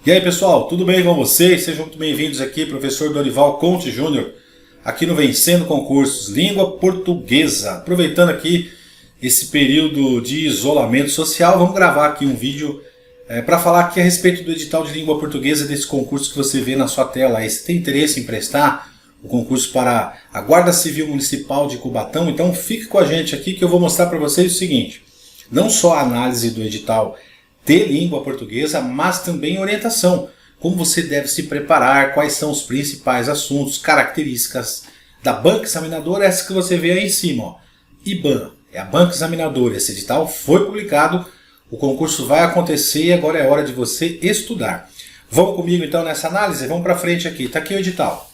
E aí pessoal, tudo bem com vocês? Sejam muito bem-vindos aqui, professor Dorival Conte Júnior, aqui no Vencendo Concursos, língua portuguesa. Aproveitando aqui esse período de isolamento social, vamos gravar aqui um vídeo para falar aqui a respeito do edital de língua portuguesa desse concurso que você vê na sua tela. Aí, se tem interesse em prestar o concurso para a Guarda Civil Municipal de Cubatão, então fique com a gente aqui que eu vou mostrar para vocês o seguinte, não só a análise do edital de língua portuguesa, mas também orientação. Como você deve se preparar, quais são os principais assuntos, características da banca examinadora, essa que você vê aí em cima. Ó. IBAN, é a banca examinadora. Esse edital foi publicado, o concurso vai acontecer e agora é hora de você estudar. Vamos comigo então nessa análise? Vamos para frente aqui. Está aqui o edital.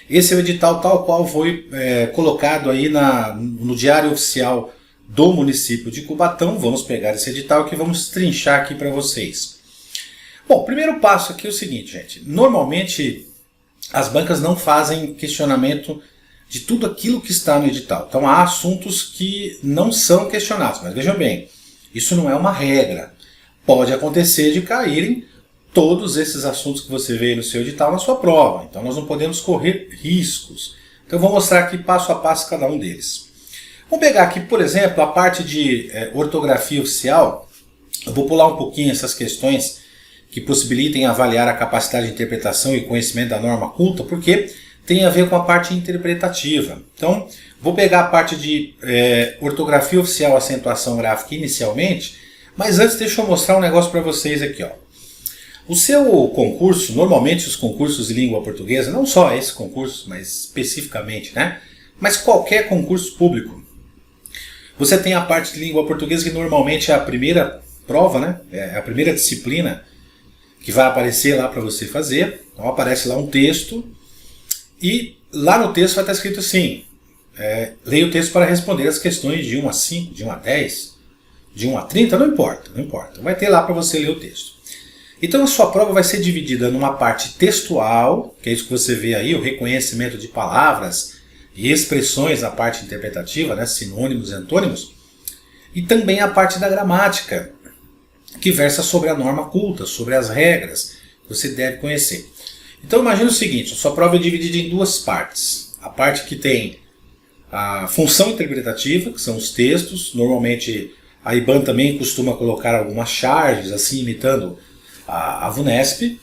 Esse é o edital tal qual foi colocado aí no Diário Oficial do município de Cubatão. Vamos pegar esse edital que vamos trinchar aqui para vocês. Bom, o primeiro passo aqui é o seguinte, gente. Normalmente as bancas não fazem questionamento de tudo aquilo que está no edital. Então há assuntos que não são questionados, mas vejam bem, isso não é uma regra. Pode acontecer de caírem todos esses assuntos que você vê no seu edital na sua prova. Então nós não podemos correr riscos. Então eu vou mostrar aqui passo a passo cada um deles. Vamos pegar aqui, por exemplo, a parte de ortografia oficial. Eu vou pular um pouquinho essas questões que possibilitem avaliar a capacidade de interpretação e conhecimento da norma culta, porque tem a ver com a parte interpretativa. Então, vou pegar a parte de ortografia oficial, acentuação gráfica inicialmente, mas antes deixa eu mostrar um negócio para vocês aqui. Ó. O seu concurso, normalmente os concursos de língua portuguesa, não só esse concurso, mas especificamente, né? Mas qualquer concurso público, você tem a parte de língua portuguesa que normalmente é a primeira prova, né? É a primeira disciplina que vai aparecer lá para você fazer. Então aparece lá um texto e lá no texto vai estar escrito assim, leia o texto para responder as questões de 1 a 5, de 1 a 10, de 1 a 30, não importa. Vai ter lá para você ler o texto. Então a sua prova vai ser dividida numa parte textual, que é isso que você vê aí, o reconhecimento de palavras e expressões na parte interpretativa, né, sinônimos e antônimos, e também a parte da gramática, que versa sobre a norma culta, sobre as regras que você deve conhecer. Então imagine o seguinte, a sua prova é dividida em duas partes. A parte que tem a função interpretativa, que são os textos, normalmente a IBAN também costuma colocar algumas charges, assim imitando a VUNESP,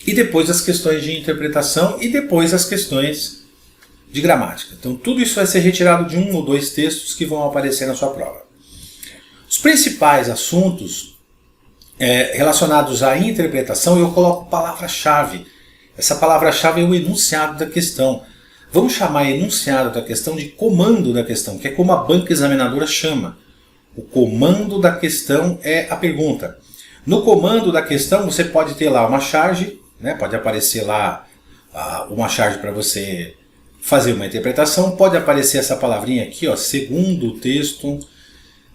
e depois as questões de interpretação e depois as questões de gramática. Então tudo isso vai ser retirado de um ou dois textos que vão aparecer na sua prova. Os principais assuntos relacionados à interpretação, eu coloco palavra-chave. Essa palavra-chave é o enunciado da questão. Vamos chamar enunciado da questão de comando da questão, que é como a banca examinadora chama. O comando da questão é a pergunta. No comando da questão você pode ter lá uma charge, né? Pode aparecer lá uma charge para você fazer uma interpretação, pode aparecer essa palavrinha aqui, ó, segundo o texto,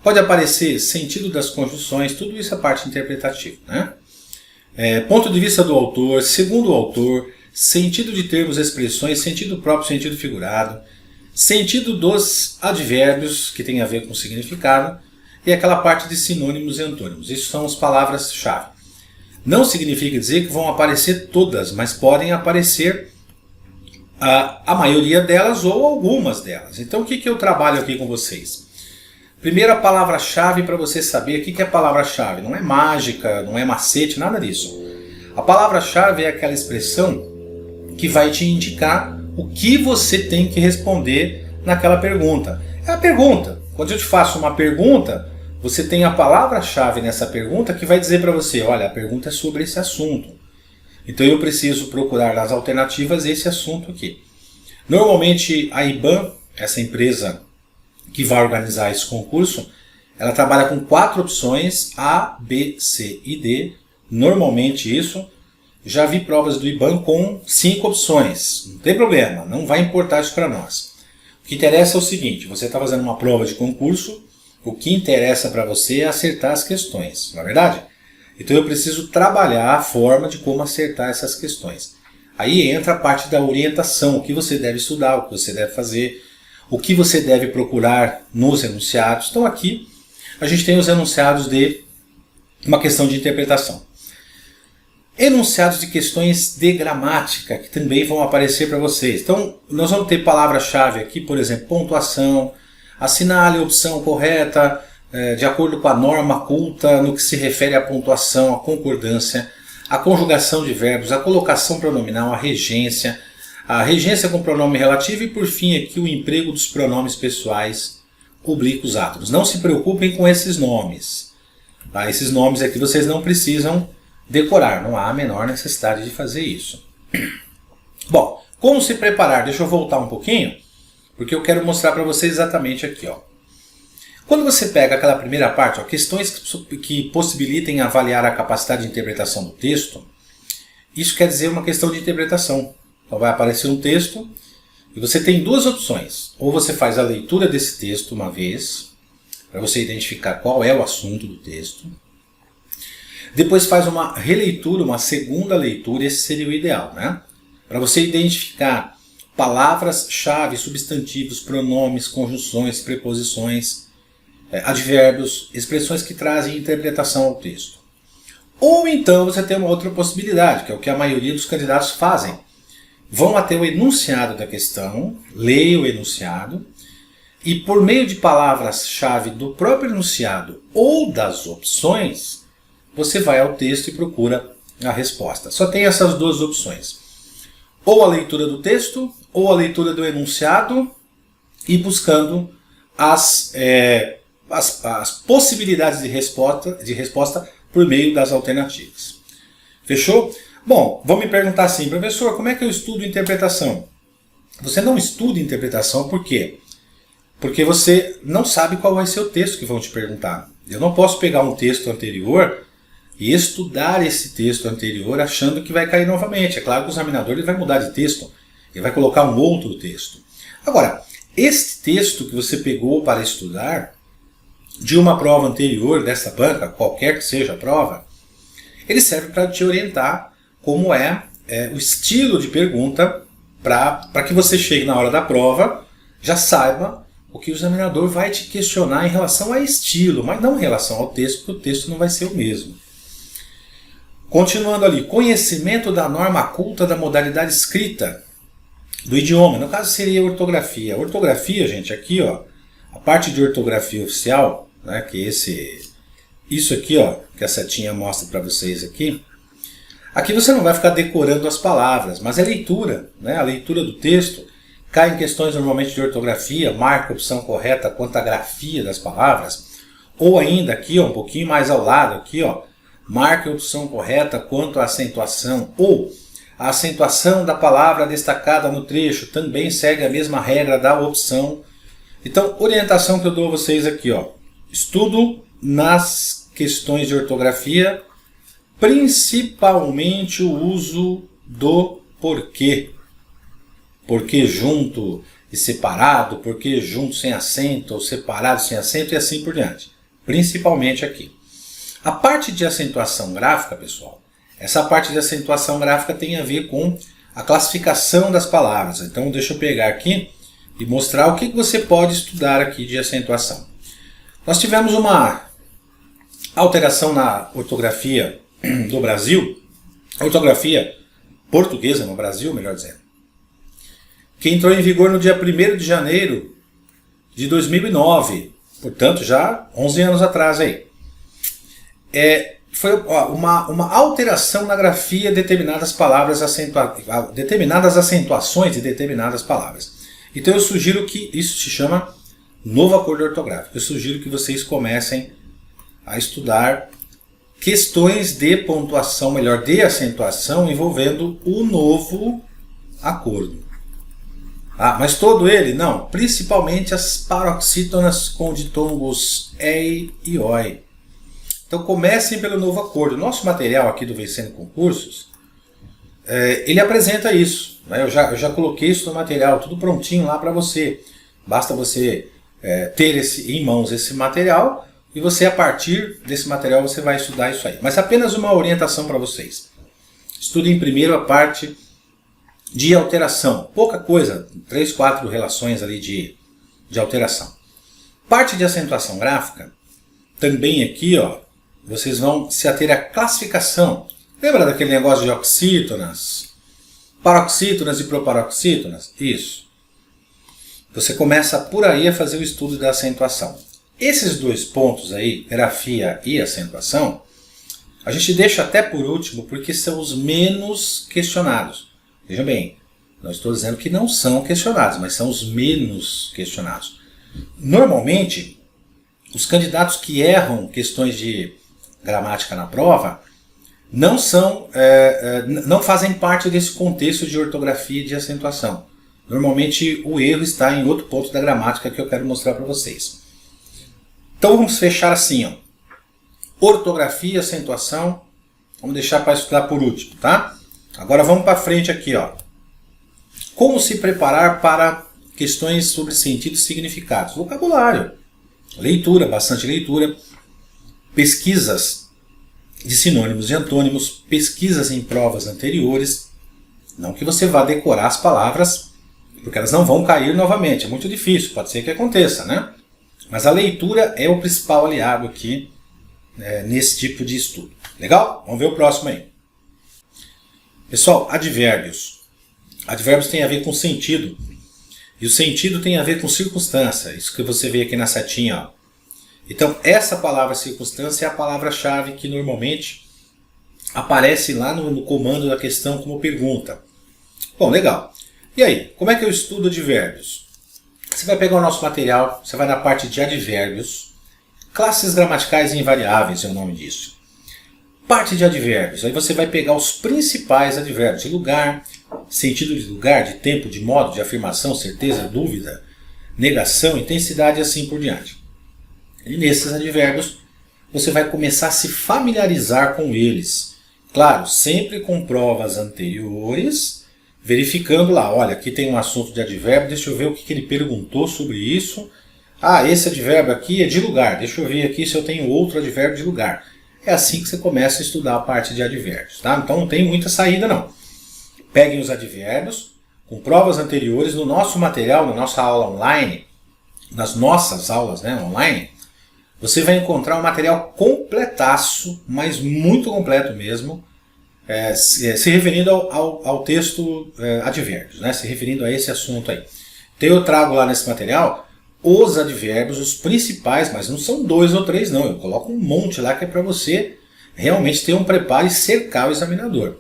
pode aparecer sentido das conjunções, tudo isso é parte interpretativa, né? Ponto de vista do autor, segundo o autor, sentido de termos e expressões, sentido próprio, sentido figurado, sentido dos advérbios, que tem a ver com significado, e aquela parte de sinônimos e antônimos. Isso são as palavras-chave. Não significa dizer que vão aparecer todas, mas podem aparecer a maioria delas ou algumas delas. Então o que eu trabalho aqui com vocês? Primeira palavra-chave para você saber o que é palavra-chave. Não é mágica, não é macete, nada disso. A palavra-chave é aquela expressão que vai te indicar o que você tem que responder naquela pergunta. É a pergunta. Quando eu te faço uma pergunta, você tem a palavra-chave nessa pergunta que vai dizer para você, olha, a pergunta é sobre esse assunto. Então eu preciso procurar nas alternativas esse assunto aqui. Normalmente a IBAN, essa empresa que vai organizar esse concurso, ela trabalha com 4 opções, A, B, C e D. Normalmente isso. Já vi provas do IBAN com 5 opções. Não tem problema, não vai importar isso para nós. O que interessa é o seguinte, você está fazendo uma prova de concurso, o que interessa para você é acertar as questões, não é verdade? Então eu preciso trabalhar a forma de como acertar essas questões. Aí entra a parte da orientação, o que você deve estudar, o que você deve fazer, o que você deve procurar nos enunciados. Então aqui a gente tem os enunciados de uma questão de interpretação. Enunciados de questões de gramática, que também vão aparecer para vocês. Então, nós vamos ter palavra-chave aqui, por exemplo, pontuação, assinale a opção correta, de acordo com a norma culta, no que se refere à pontuação, à concordância, à conjugação de verbos, à colocação pronominal, a regência com pronome relativo e, por fim, aqui o emprego dos pronomes pessoais oblíquos átomos. Não se preocupem com esses nomes. Tá? Esses nomes aqui vocês não precisam decorar, não há a menor necessidade de fazer isso. Bom, como se preparar? Deixa eu voltar um pouquinho, porque eu quero mostrar para vocês exatamente aqui. Ó. Quando você pega aquela primeira parte, ó, questões que possibilitem avaliar a capacidade de interpretação do texto, isso quer dizer uma questão de interpretação. Então vai aparecer um texto e você tem duas opções. Ou você faz a leitura desse texto uma vez, para você identificar qual é o assunto do texto. Depois faz uma releitura, uma segunda leitura, esse seria o ideal, né? Para você identificar palavras-chave, substantivos, pronomes, conjunções, preposições, advérbios, expressões que trazem interpretação ao texto. Ou então você tem uma outra possibilidade, que é o que a maioria dos candidatos fazem. Vão até o enunciado da questão, leia o enunciado, e por meio de palavras-chave do próprio enunciado ou das opções, você vai ao texto e procura a resposta. Só tem essas duas opções. Ou a leitura do texto, ou a leitura do enunciado, e buscando as possibilidades de resposta por meio das alternativas. Fechou? Bom, vão me perguntar assim, professor, como é que eu estudo interpretação? Você não estuda interpretação por quê? Porque você não sabe qual vai ser o texto que vão te perguntar. Eu não posso pegar um texto anterior e estudar esse texto anterior achando que vai cair novamente. É claro que o examinador ele vai mudar de texto, ele vai colocar um outro texto. Agora, este texto que você pegou para estudar, de uma prova anterior dessa banca, qualquer que seja a prova, ele serve para te orientar como é o estilo de pergunta para que você chegue na hora da prova, já saiba o que o examinador vai te questionar em relação a estilo, mas não em relação ao texto, porque o texto não vai ser o mesmo. Continuando ali, conhecimento da norma culta da modalidade escrita do idioma. No caso seria ortografia. Ortografia, gente, aqui, ó, a parte de ortografia oficial, né, que isso aqui, ó, que a setinha mostra para vocês aqui. Aqui você não vai ficar decorando as palavras, mas é leitura, né? A leitura do texto cai em questões normalmente de ortografia, marca a opção correta quanto à grafia das palavras, ou ainda aqui, ó, um pouquinho mais ao lado, aqui, ó, marque a opção correta quanto à acentuação, ou a acentuação da palavra destacada no trecho também segue a mesma regra da opção. Então, orientação que eu dou a vocês aqui, ó, estudo nas questões de ortografia, principalmente o uso do porquê. Porquê junto e separado, porquê junto sem acento, ou separado sem acento e assim por diante. Principalmente aqui. A parte de acentuação gráfica, pessoal, essa parte de acentuação gráfica tem a ver com a classificação das palavras. Então deixa eu pegar aqui e mostrar o que você pode estudar aqui de acentuação. Nós tivemos uma alteração na ortografia do Brasil, ortografia portuguesa no Brasil, melhor dizendo, que entrou em vigor no dia 1º de janeiro de 2009, portanto já 11 anos atrás aí. Foi uma alteração na grafia de determinadas palavras, determinadas acentuações de determinadas palavras. Então eu sugiro que isso se chama novo acordo ortográfico. Eu sugiro que vocês comecem a estudar questões de pontuação, melhor, de acentuação envolvendo o novo acordo. Mas todo ele? Não, principalmente as paroxítonas com ditongos EI e OI. Então comecem pelo novo acordo. Nosso material aqui do Vencendo Concursos, ele apresenta isso. Né? Eu já coloquei isso no material, tudo prontinho lá para você. Basta você ter em mãos esse material e você, a partir desse material, você vai estudar isso aí. Mas apenas uma orientação para vocês. Estudem primeiro a parte de alteração. Pouca coisa, 3, 4 relações ali de alteração. Parte de acentuação gráfica, também aqui, ó, vocês vão se ater à classificação Lembra daquele negócio de oxítonas? Paroxítonas e proparoxítonas? Isso. Você começa por aí a fazer o estudo da acentuação. Esses dois pontos aí, grafia e acentuação, a gente deixa até por último porque são os menos questionados. Veja bem, não estou dizendo que não são questionados, mas são os menos questionados. Normalmente, os candidatos que erram questões de gramática na prova não fazem parte desse contexto de ortografia e de acentuação. Normalmente o erro está em outro ponto da gramática que eu quero mostrar para vocês. Então vamos fechar assim, ó. Ortografia, acentuação, vamos deixar para estudar por último, tá? Agora vamos para frente aqui, ó. Como se preparar para questões sobre sentido e significados? Vocabulário, leitura, bastante leitura, pesquisas de sinônimos e antônimos, pesquisas em provas anteriores. Não que você vá decorar as palavras, porque elas não vão cair novamente, é muito difícil, pode ser que aconteça, né? Mas a leitura é o principal aliado aqui nesse tipo de estudo. Legal? Vamos ver o próximo aí. Pessoal, advérbios. Advérbios tem a ver com sentido. E o sentido tem a ver com circunstância. Isso que você vê aqui na setinha, ó. Então, essa palavra circunstância é a palavra-chave que normalmente aparece lá no comando da questão como pergunta. Bom, legal. E aí, como é que eu estudo advérbios? Você vai pegar o nosso material, você vai na parte de advérbios, classes gramaticais invariáveis é o nome disso. Parte de advérbios, aí você vai pegar os principais advérbios de lugar, sentido de lugar, de tempo, de modo, de afirmação, certeza, dúvida, negação, intensidade e assim por diante. E nesses advérbios você vai começar a se familiarizar com eles. Claro, sempre com provas anteriores, verificando lá, olha, aqui tem um assunto de advérbio, deixa eu ver o que ele perguntou sobre isso. Ah, esse advérbio aqui é de lugar, deixa eu ver aqui se eu tenho outro advérbio de lugar. É assim que você começa a estudar a parte de advérbios, tá? Então não tem muita saída não. Peguem os advérbios com provas anteriores no nosso material, na nossa aula online, nas nossas aulas online, você vai encontrar um material completaço, mas muito completo mesmo, se referindo ao texto advérbios, né? Se referindo a esse assunto aí. Então eu trago lá nesse material os advérbios, os principais, mas não são 2 ou 3 não, eu coloco um monte lá que é para você realmente ter um preparo e cercar o examinador.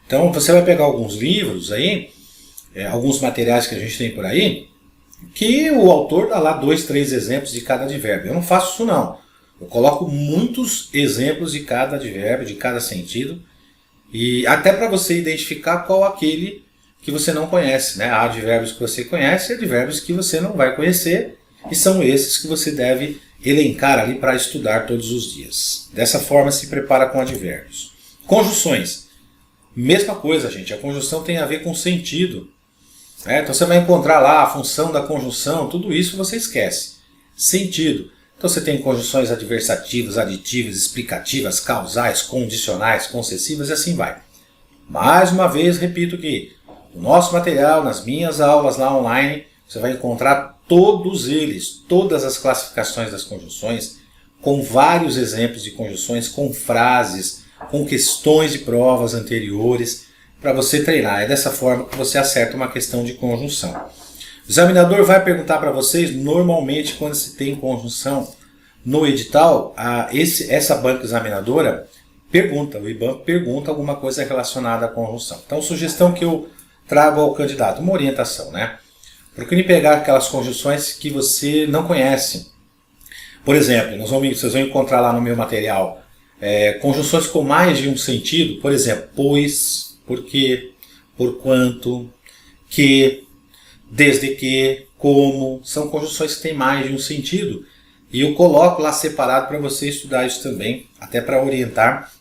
Então você vai pegar alguns livros aí, alguns materiais que a gente tem por aí, que o autor dá lá 2, 3 exemplos de cada advérbio. Eu não faço isso não. Eu coloco muitos exemplos de cada advérbio, de cada sentido, e até para você identificar qual aquele que você não conhece, né? Há advérbios que você conhece e advérbios que você não vai conhecer, e são esses que você deve elencar ali para estudar todos os dias. Dessa forma se prepara com advérbios. Conjunções. Mesma coisa, gente. A conjunção tem a ver com sentido. Então você vai encontrar lá a função da conjunção, tudo isso você esquece. Sentido. Então você tem conjunções adversativas, aditivas, explicativas, causais, condicionais, concessivas e assim vai. Mais uma vez, repito que no nosso material, nas minhas aulas lá online, você vai encontrar todos eles, todas as classificações das conjunções, com vários exemplos de conjunções, com frases, com questões de provas anteriores, para você treinar. É dessa forma que você acerta uma questão de conjunção. O examinador vai perguntar para vocês, normalmente quando se tem conjunção no edital, essa banca examinadora pergunta, o IBAN pergunta alguma coisa relacionada à conjunção. Então, sugestão que eu trago ao candidato, uma orientação, né? Procure pegar aquelas conjunções que você não conhece. Por exemplo, vocês vão encontrar lá no meu material conjunções com mais de um sentido, por exemplo, pois, porque, porquanto, que, desde que, como, são conjunções que têm mais de um sentido. E eu coloco lá separado para você estudar isso também, até para orientar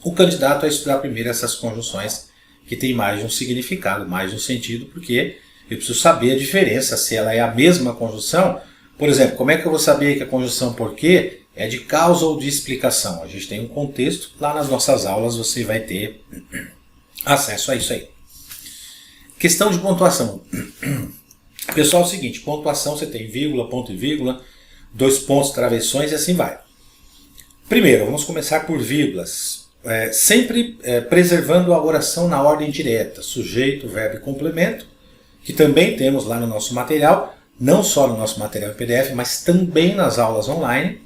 o candidato a estudar primeiro essas conjunções que têm mais de um significado, mais de um sentido, porque eu preciso saber a diferença, se ela é a mesma conjunção. Por exemplo, como é que eu vou saber que a conjunção porque é de causa ou de explicação? A gente tem um contexto, lá nas nossas aulas você vai ter acesso a isso aí. Questão de pontuação. Pessoal, é o seguinte, pontuação você tem vírgula, ponto e vírgula, 2 pontos, travessões e assim vai. Primeiro, vamos começar por vírgulas. sempre preservando a oração na ordem direta, sujeito, verbo e complemento, que também temos lá no nosso material, não só no nosso material em PDF, mas também nas aulas online.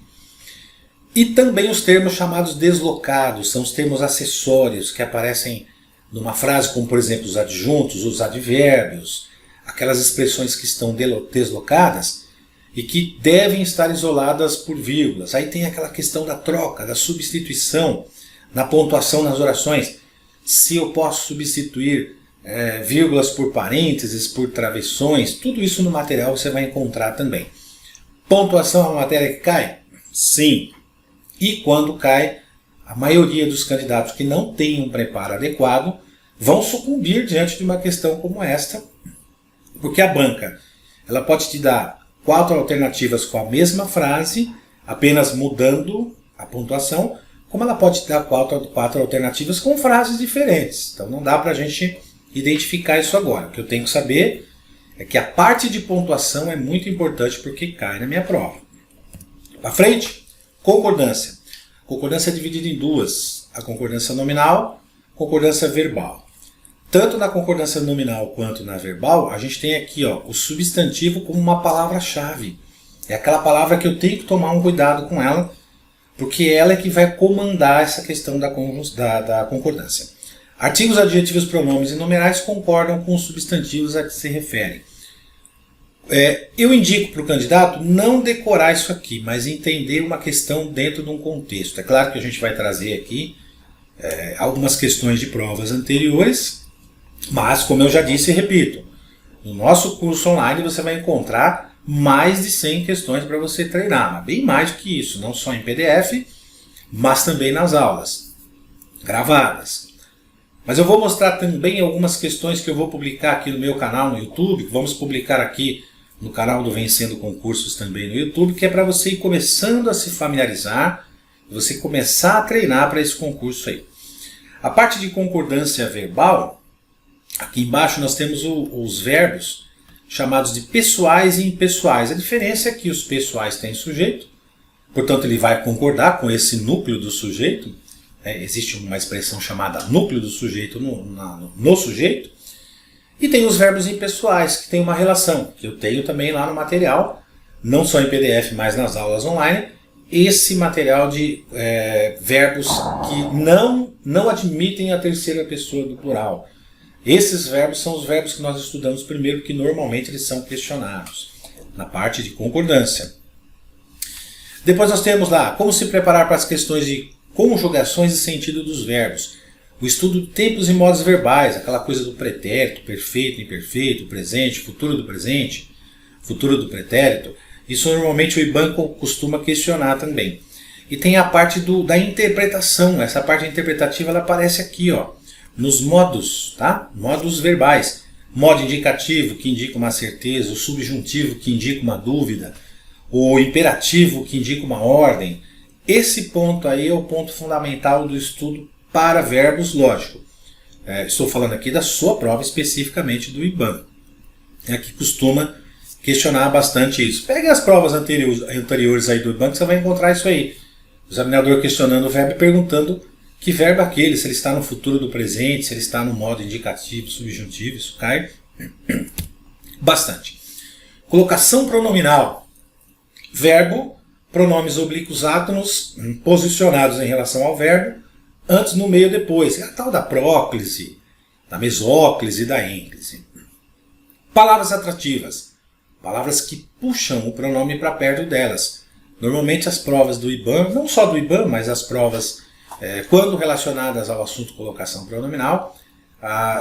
E também os termos chamados deslocados, são os termos acessórios que aparecem numa frase, como por exemplo os adjuntos, os advérbios, aquelas expressões que estão deslocadas e que devem estar isoladas por vírgulas. Aí tem aquela questão da troca, da substituição, na pontuação nas orações. Se eu posso substituir vírgulas por parênteses, por travessões, tudo isso no material você vai encontrar também. Pontuação é uma matéria que cai? Sim. E quando cai, a maioria dos candidatos que não têm um preparo adequado vão sucumbir diante de uma questão como esta, porque a banca ela pode te dar 4 alternativas com a mesma frase, apenas mudando a pontuação, como ela pode te dar 4 alternativas com frases diferentes. Então não dá para a gente identificar isso agora. O que eu tenho que saber é que a parte de pontuação é muito importante porque cai na minha prova. Para frente, concordância. Concordância é dividida em duas. A concordância nominal, concordância verbal. Tanto na concordância nominal quanto na verbal, a gente tem aqui o substantivo como uma palavra-chave. É aquela palavra que eu tenho que tomar um cuidado com ela, porque ela é que vai comandar essa questão da concordância. Artigos, adjetivos, pronomes e numerais concordam com os substantivos a que se referem. Eu indico para o candidato não decorar isso aqui, mas entender uma questão dentro de um contexto. É claro que a gente vai trazer aqui algumas questões de provas anteriores, mas como eu já disse e repito, no nosso curso online você vai encontrar mais de 100 questões para você treinar, mas bem mais do que isso, não só em PDF, mas também nas aulas gravadas. Mas eu vou mostrar também algumas questões que eu vou publicar aqui no meu canal no YouTube, que vamos publicar aqui no canal do Vencendo Concursos também no YouTube, que é para você ir começando a se familiarizar, você começar a treinar para esse concurso aí. A parte de concordância verbal, aqui embaixo nós temos os verbos chamados de pessoais e impessoais. A diferença é que os pessoais têm sujeito, portanto ele vai concordar com esse núcleo do sujeito. Existe uma expressão chamada núcleo do sujeito no sujeito. E tem os verbos impessoais, que tem uma relação, que eu tenho também lá no material, não só em PDF, mas nas aulas online, esse material de verbos que não admitem a terceira pessoa do plural. Esses verbos são os verbos que nós estudamos primeiro, que normalmente eles são questionados, na parte de concordância. Depois nós temos lá, como se preparar para as questões de conjugações e sentido dos verbos. O estudo de tempos e modos verbais, aquela coisa do pretérito, perfeito, imperfeito, presente, futuro do presente, futuro do pretérito. Isso normalmente o IBAN costuma questionar também. E tem a parte da interpretação. Essa parte interpretativa ela aparece aqui, nos modos, tá? Modos verbais. Modo indicativo, que indica uma certeza, o subjuntivo, que indica uma dúvida, o imperativo, que indica uma ordem. Esse ponto aí é o ponto fundamental do estudo para verbos, lógico. Estou falando aqui da sua prova especificamente do IBAN, que costuma questionar bastante isso. Pegue as provas anteriores aí do IBAN que você vai encontrar isso aí. O examinador questionando o verbo e perguntando que verbo é aquele, se ele está no futuro do presente, se ele está no modo indicativo, subjuntivo, isso cai bastante. Colocação pronominal. Verbo, pronomes oblíquos átonos posicionados em relação ao verbo, antes, no meio, depois. É a tal da próclise, da mesóclise e da ênclise. Palavras atrativas. Palavras que puxam o pronome para perto delas. Normalmente as provas do IBAN, não só do IBAN, mas as provas, quando relacionadas ao assunto colocação pronominal,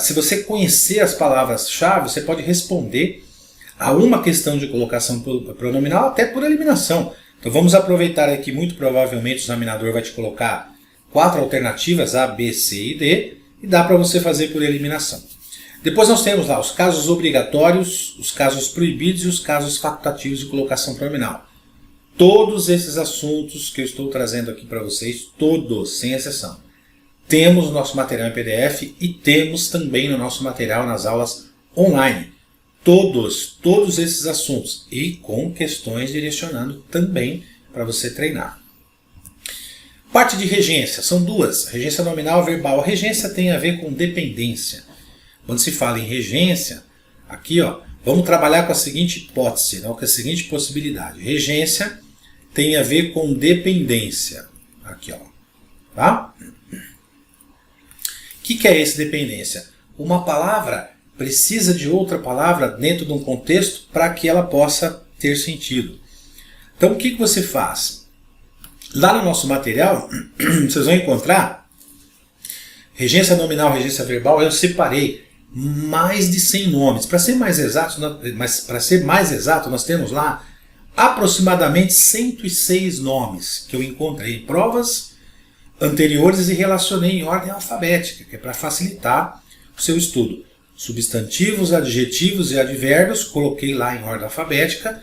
se você conhecer as palavras-chave, você pode responder a uma questão de colocação pronominal até por eliminação. Então vamos aproveitar aqui, muito provavelmente o examinador vai te colocar 4 alternativas, A, B, C e D, e dá para você fazer por eliminação. Depois nós temos lá os casos obrigatórios, os casos proibidos e os casos facultativos de colocação pronominal. Todos esses assuntos que eu estou trazendo aqui para vocês, todos, sem exceção, temos no nosso material em PDF e temos também no nosso material nas aulas online. Todos esses assuntos e com questões direcionando também para você treinar. Parte de regência, são duas, regência nominal e verbal. A regência tem a ver com dependência. Quando se fala em regência, aqui ó, vamos trabalhar com a seguinte hipótese, não, com a seguinte possibilidade. Regência tem a ver com dependência. Aqui ó, tá? O que é essa dependência? Uma palavra precisa de outra palavra dentro de um contexto para que ela possa ter sentido. Então o que você faz? Lá no nosso material, vocês vão encontrar regência nominal, regência verbal. Eu separei mais de 100 nomes. Para ser mais exato, nós temos lá aproximadamente 106 nomes que eu encontrei em provas anteriores e relacionei em ordem alfabética, que é para facilitar o seu estudo. Substantivos, adjetivos e advérbios, coloquei lá em ordem alfabética,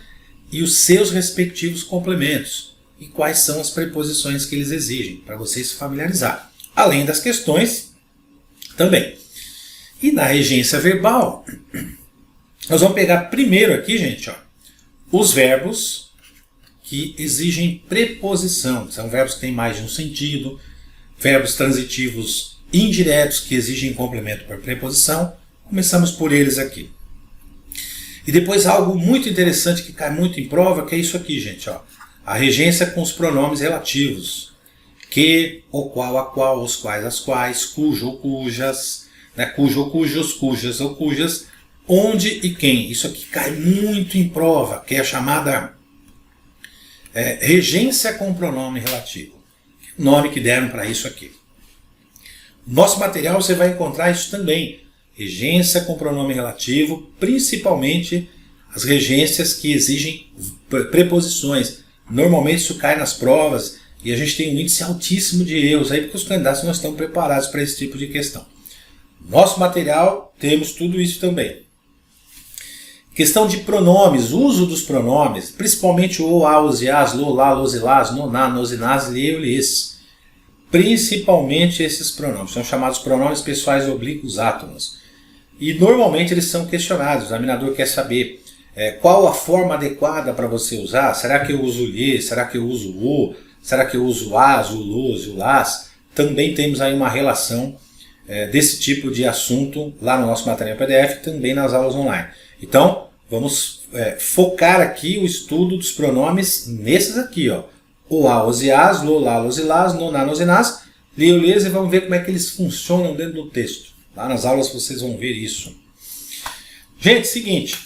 e os seus respectivos complementos. E quais são as preposições que eles exigem, para vocês se familiarizarem. Além das questões também. E na regência verbal, nós vamos pegar primeiro aqui, gente, ó, os verbos que exigem preposição. São verbos que têm mais de um sentido, verbos transitivos indiretos que exigem complemento por preposição. Começamos por eles aqui. E depois algo muito interessante que cai muito em prova, que é isso aqui, gente, ó. A regência com os pronomes relativos. Que, o qual, a qual, os quais, as quais, cujo ou cujas, né? Cujo ou cujos, cujas ou cujas, onde e quem. Isso aqui cai muito em prova, que é a chamada regência com pronome relativo. O nome que deram para isso aqui. No nosso material você vai encontrar isso também. Regência com pronome relativo, principalmente as regências que exigem preposições. Normalmente isso cai nas provas e a gente tem um índice altíssimo de erros aí, porque os candidatos não estão preparados para esse tipo de questão. Nosso material, temos tudo isso também. Questão de pronomes, uso dos pronomes, principalmente o, a, os, e, as, lo, lá, los, e, las, no, na, nos, e, nas, li, eu, lis. Principalmente esses pronomes, são chamados pronomes pessoais oblíquos átomos. E normalmente eles são questionados, o examinador quer saber qual a forma adequada para você usar. Será que eu uso lhe? Será que eu uso o? Será que eu uso o as, o los, o las? Também temos aí uma relação desse tipo de assunto lá no nosso material PDF, também nas aulas online. Então, vamos focar aqui o estudo dos pronomes nesses aqui, ó. O, a, os, e, as, lo, lá, los, e, las, no, na, nos, e, nas, li, eu, lis, e vamos ver como é que eles funcionam dentro do texto. Lá nas aulas vocês vão ver isso. Gente, seguinte,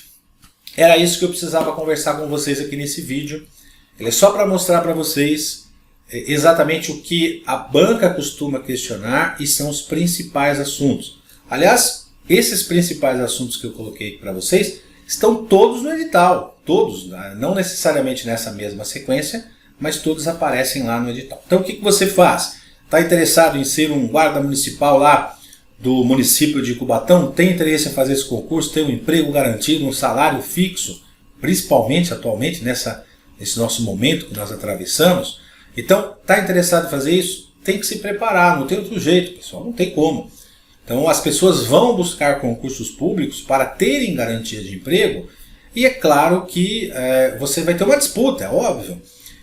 era isso que eu precisava conversar com vocês aqui nesse vídeo. Ele é só para mostrar para vocês exatamente o que a banca costuma questionar e são os principais assuntos. Aliás, esses principais assuntos que eu coloquei para vocês estão todos no edital. Todos, não necessariamente nessa mesma sequência, mas todos aparecem lá no edital. Então o que você faz? Está interessado em ser um guarda municipal lá do município de Cubatão? Tem interesse em fazer esse concurso, ter um emprego garantido, um salário fixo, principalmente atualmente nesse nosso momento que nós atravessamos? Então, está interessado em fazer isso? Tem que se preparar, não tem outro jeito, pessoal, não tem como. Então as pessoas vão buscar concursos públicos para terem garantia de emprego e é claro que você vai ter uma disputa, é óbvio.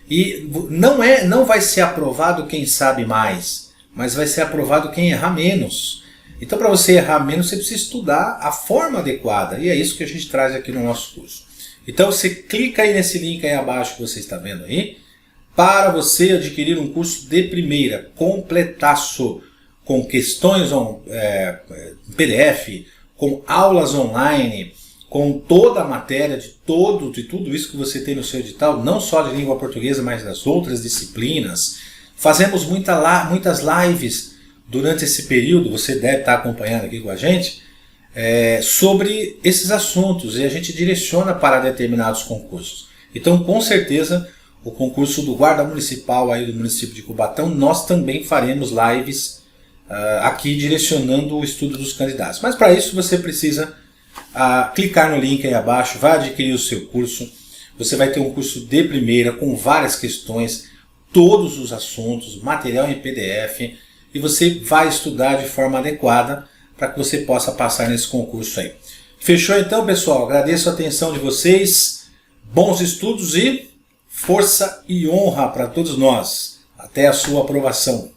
E não vai ser aprovado quem sabe mais, mas vai ser aprovado quem errar menos. Então para você errar menos você precisa estudar a forma adequada e é isso que a gente traz aqui no nosso curso. Então você clica aí nesse link aí abaixo que você está vendo aí, para você adquirir um curso de primeira, completaço, com questões PDF, com aulas online, com toda a matéria de tudo isso que você tem no seu edital, não só de língua portuguesa, mas das outras disciplinas. Fazemos muitas lives durante esse período, você deve estar acompanhando aqui com a gente, sobre esses assuntos, e a gente direciona para determinados concursos. Então, com certeza, o concurso do guarda municipal aí do município de Cubatão, nós também faremos lives aqui direcionando o estudo dos candidatos. Mas para isso você precisa clicar no link aí abaixo, vai adquirir o seu curso. Você vai ter um curso de primeira com várias questões, todos os assuntos, material em PDF, e você vai estudar de forma adequada para que você possa passar nesse concurso aí. Fechou então, pessoal? Agradeço a atenção de vocês, bons estudos e força e honra para todos nós. até a sua aprovação.